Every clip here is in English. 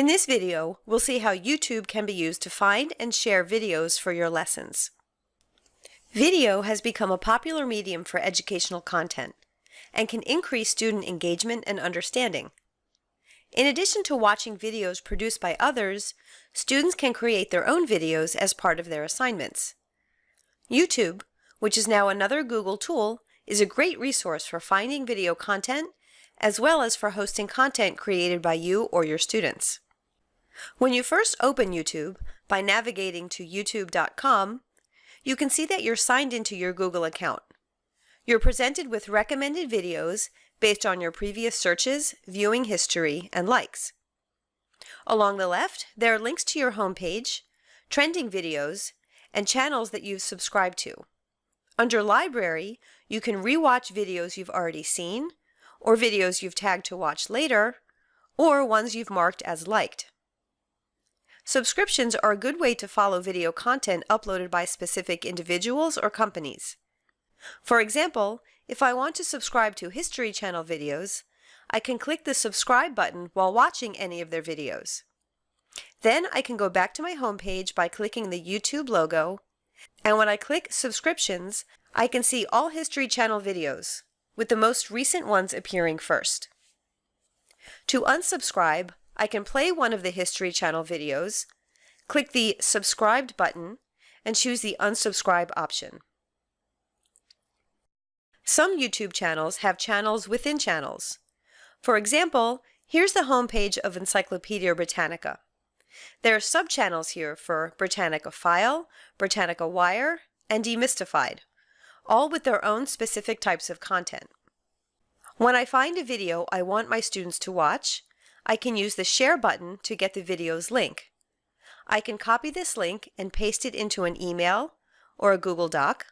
In this video, we'll see how YouTube can be used to find and share videos for your lessons. Video has become a popular medium for educational content and can increase student engagement and understanding. In addition to watching videos produced by others, students can create their own videos as part of their assignments. YouTube, which is now another Google tool, is a great resource for finding video content as well as for hosting content created by you or your students. When you first open YouTube by navigating to youtube.com, you can see that you're signed into your Google account. You're presented with recommended videos based on your previous searches, viewing history, and likes. Along the left, there are links to your homepage, trending videos, and channels that you've subscribed to. Under Library, you can re-watch videos you've already seen, or videos you've tagged to watch later, or ones you've marked as liked. Subscriptions are a good way to follow video content uploaded by specific individuals or companies. For example, if I want to subscribe to History Channel videos, I can click the subscribe button while watching any of their videos. Then I can go back to my homepage by clicking the YouTube logo, and when I click Subscriptions, I can see all History Channel videos, with the most recent ones appearing first. To unsubscribe, I can play one of the History Channel videos, click the Subscribed button, and choose the Unsubscribe option. Some YouTube channels have channels within channels. For example, here's the homepage of Encyclopedia Britannica. There are sub-channels here for Britannica File, Britannica Wire, and Demystified, all with their own specific types of content. When I find a video I want my students to watch, I can use the Share button to get the video's link. I can copy this link and paste it into an email or a Google Doc,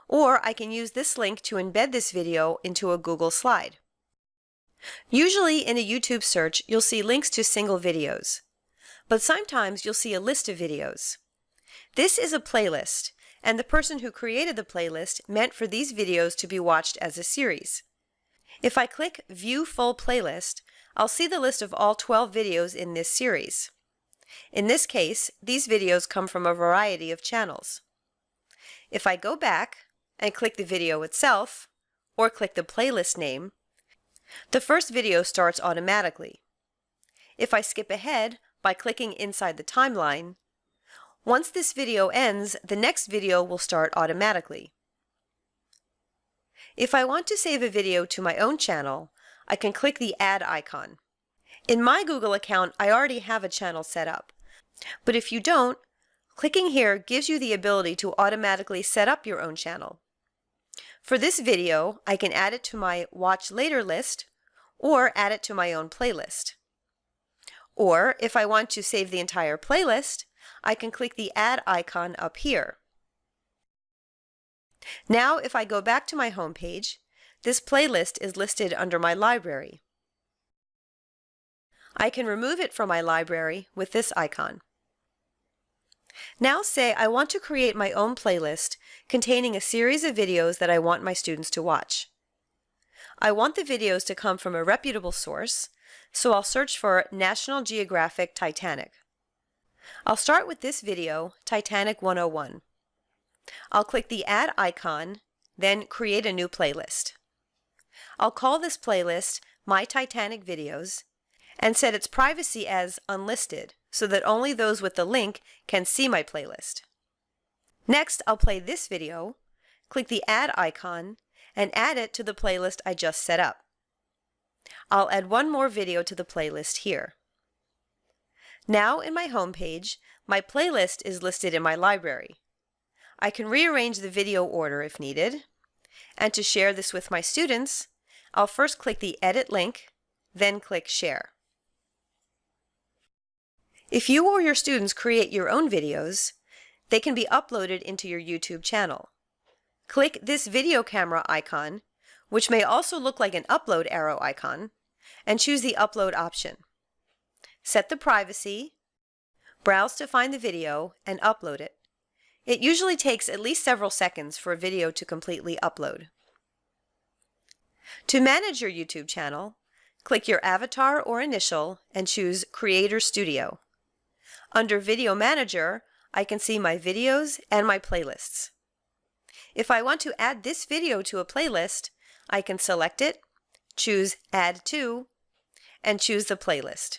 or I can use this link to embed this video into a Google slide. Usually in a YouTube search, you'll see links to single videos, but sometimes you'll see a list of videos. This is a playlist, and the person who created the playlist meant for these videos to be watched as a series. If I click View Full Playlist, I'll see the list of all 12 videos in this series. In this case, these videos come from a variety of channels. If I go back and click the video itself, or click the playlist name, the first video starts automatically. If I skip ahead by clicking inside the timeline, once this video ends, the next video will start automatically. If I want to save a video to my own channel, I can click the Add icon. In my Google account, I already have a channel set up. But if you don't, clicking here gives you the ability to automatically set up your own channel. For this video, I can add it to my Watch Later list or add it to my own playlist. Or if I want to save the entire playlist, I can click the Add icon up here. Now, if I go back to my homepage, this playlist is listed under my library. I can remove it from my library with this icon. Now say I want to create my own playlist containing a series of videos that I want my students to watch. I want the videos to come from a reputable source, so I'll search for National Geographic Titanic. I'll start with this video, Titanic 101. I'll click the Add icon, then create a new playlist. I'll call this playlist My Titanic Videos and set its privacy as Unlisted so that only those with the link can see my playlist. Next, I'll play this video, click the Add icon, and add it to the playlist I just set up. I'll add one more video to the playlist here. Now in my homepage, my playlist is listed in my library. I can rearrange the video order if needed, and to share this with my students, I'll first click the Edit link, then click Share. If you or your students create your own videos, they can be uploaded into your YouTube channel. Click this video camera icon, which may also look like an upload arrow icon, and choose the Upload option. Set the privacy, browse to find the video, and upload it. It usually takes at least several seconds for a video to completely upload. To manage your YouTube channel, Click your avatar or initial and choose Creator Studio. Under Video Manager, I can see my videos and my playlists. If I want to add this video to a playlist, I can select it, choose Add To, and choose the playlist.